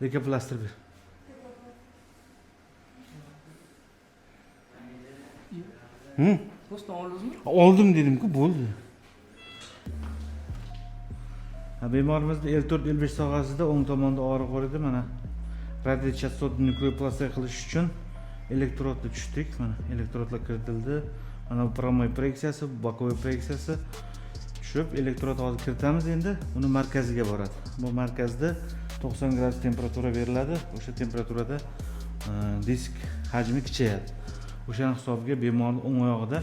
Leykoplastır bir. Hı? Do'stim oldingizmi? Oldim dedim-ku, bo'ldi. Bemorimizda L4 L5 sohasida o'ng tomonda og'riq bor edi, mana. Radiochastotni nukleoplastiya qilish uchun elektrodni tushdik. Mana elektrodlar kiritildi. Mana bu promoy proyeksiyasi, bokovoy proyeksiyasi tushib, elektrod hozir kiritamiz endi. Uni markaziga boradi. Bu markazda 90 gradus temperatura beriladi. O'sha temperaturada disk hajmi kichayadi. O'shaning hisobiga bemorning o'ng oyog'ida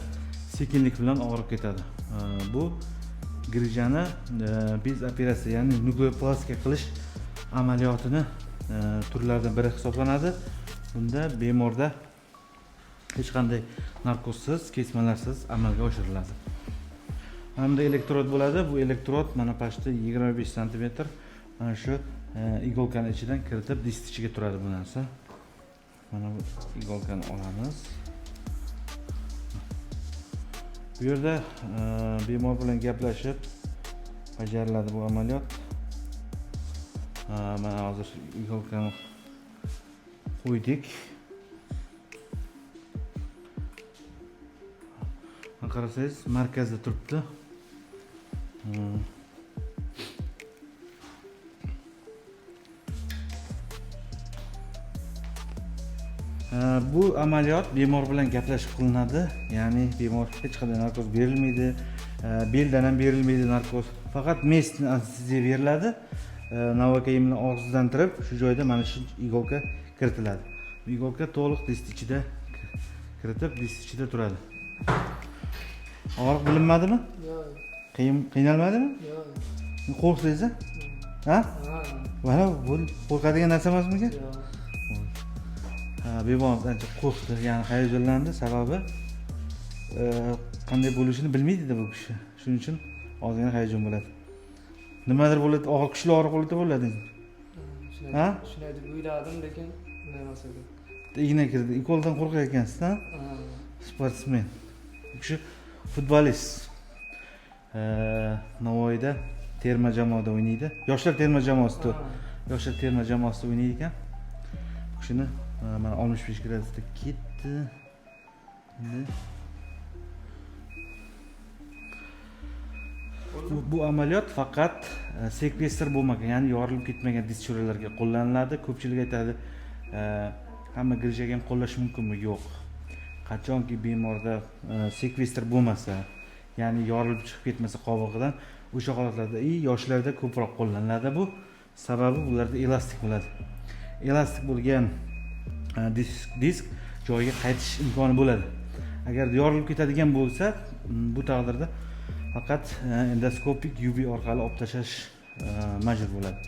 sekinlik bilan og'rib ketadi. Bu grijani biz operatsiya, ya'ni nukleoplastiya qilish amaliyotini turlaridan biri hisoblanadi. Bunda bemorda hech qanday narkozsiz, kesmalarsiz amalga oshiriladi. Hamda elektrod bo'ladi. Bu elektrod mana pastda 25 sm mana shu igolkaning ichidan kiritib disk ichiga turadi bu narsa. Mana bu igolkani olamiz. Bu yerda bemor bilan gaplashib bajariladi bu amaliyot. Mana hozir igolkani qo'ydik. Qarasangiz markazda turibdi. Bu amaliyot bemor bilan gaplashib qilinadi. Ya'ni bemor hech qanday narkoz berilmaydi, beldan ham berilmaydi narkoz. Faqat mesni anesteziya beriladi. Novokayim bilan og'zidan tirib, shu joyda mana shu igolka kiritiladi. Bu igolka to'liq disk ichida kiritib, disk ichida turadi. Og'riq bilinmadimi? Yo'q. Qiynalmadimi? Yo'q. Qo'rqdingiz? Ha? Mana bu qo'rqadigan narsa emasmikan? Yo'q. Bemor ancha qo'rqdi, ya'ni hayajonlandi, sababi qanday bo'lishini bilmaydi-da bu kishi. Shuning uchun ozgina hayajon bo'ladi. Nimadir bo'ladi, og'ir kuchli og'riq bo'ladi. Ha? Shunday deb o'yladim, lekin unday emas edi. Igna kirdi. Ikoldan qo'rqayotgansiz-da? Sportsmen. Bu kishi futbolist. Navoiyda terma jamoada o'ynaydi. Yoshlar terma jamoasida. Yoshlar terma jamoasida o'ynaydi ekan. Bu kishini mana 65 gradusda ketdi. Bu amaliyot faqat sekvestr bo'lmagan, ya'ni yorilib ketmagan disk-cho'ralarga qo'llaniladi. Ko'pchilik aytadi, hamma grijaga ham qo'llash mumkinmi? Yo'q. Qachonki bemorda sekvestr bo'lmasa, ya'ni yorilib chiqib ketmasa qobig'idan, o'sha holatlarda yoshlarda ko'proq qo'llaniladi bu. Sababi ularda elastik bo'ladi. Elastik bo'lgan disk joyiga qaytish imkoni bo'ladi. Agar yorilib ketadigan bo'lsa, bu taqdirda faqat endoskopik UV orqali olib tashlash majbur bo'ladi.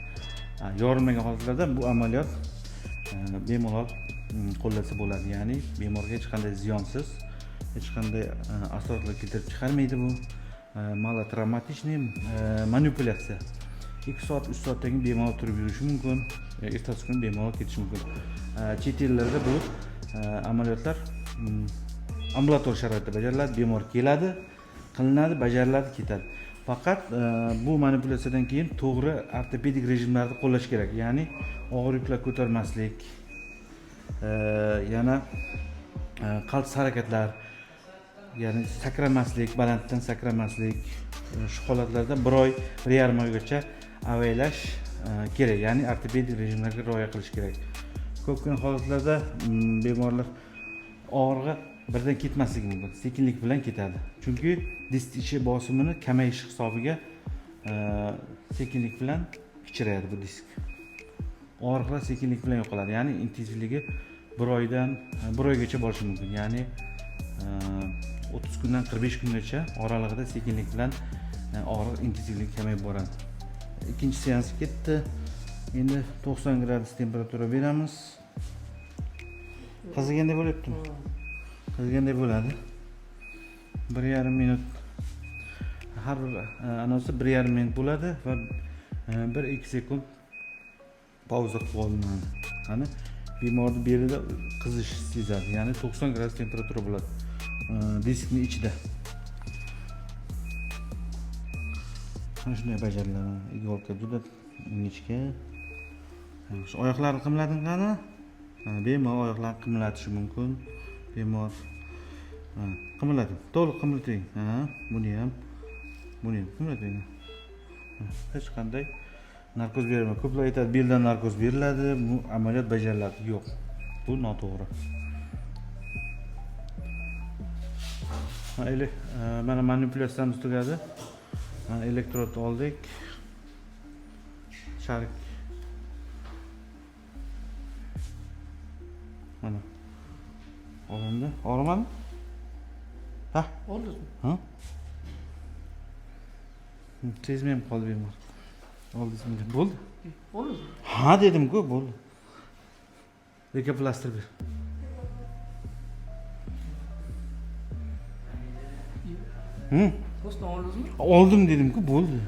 Yorilmagan holatlarda bu amaliyot bemalol qo'llasa bo'ladi. Ya'ni bemorga hech qanday ziyonsiz, hech qanday asoratlar keltirib chiqarmaydi bu. Malotravmatичный manipulyatsiya. 2 soat, 3 soatdan keyin bemalol turib yurishi mumkin. Ertasi kuni bemalol ketishi mumkin. Chet ellarda bu amaliyotlar ambulator sharoitda bajariladi. Bemor keladi, qilinadi, bajariladi, ketadi. Faqat bu manipulyatsiyadan keyin to'g'ri ortopedik rejimlarni qo'llash kerak. Ya'ni og'ir yuklar ko'tarmaslik, yana qaltis harakatlar, ya'ni sakramaslik, balanddan sakramaslik. Shu holatlarda 1 oy, 1,5 oygacha avaylash kerak. Ya'ni ortopedik rejimlarga rioya qilish kerak. Ko'pgina holatlarda bemorlar og'rig'i birdan ketmasligi mumkin, sekinlik bilan ketadi. Chunki disk ichi bosimini kamayish hisobiga sekinlik bilan kichrayadi bu disk. Og'riqlar sekinlik bilan yo'qoladi. Ya'ni intensivligi 1 oygacha bo'lishi mumkin. Ya'ni 30 kundan 45 kungacha oralig'ida sekinlik bilan og'riq intensivligi kamayib boradi. Ikkinchi seans ketdi. Endi 90 gradus temperatura beramiz. Qiziganday bo'lyaptimi? Qiziganday bo'ladi. 1,5 minut. Har bir anonsi 1,5 minut bo'ladi va 1-2 sekund pauza qilib olinadi. Qani bemorning belida qizish sezadi. Ya'ni 90 gradus temperatura bo'ladi diskning ichida. Mana shunday bajariladi. Igolka juda ingichka. Shu oyoqlarni qimlating qani? Bemalol oyoqlarni qimlatishi mumkin. Bemalol. Qimlating. To'liq qimlating. Buni ham qimlating. Hech qanday narkoz berma. Ko'plar aytadi, beldan narkoz beriladi, bu amaliyot bajariladi. Yo'q. Bu noto'g'ri. Mana manipulyatsiyamiz tugadi. Elektrod oldik. Sharik. Mana. Olindi. Og'rimadi? Oldingizmi? Sezmay ham qoldi bemor. Oldingizmi? Bo'ldi. Oldingizmi? Ha dedim-ku, bo'ldi. Lekoplastir ber. Postdan oldingizmi? Oldim dedim-ku, bo'ldi.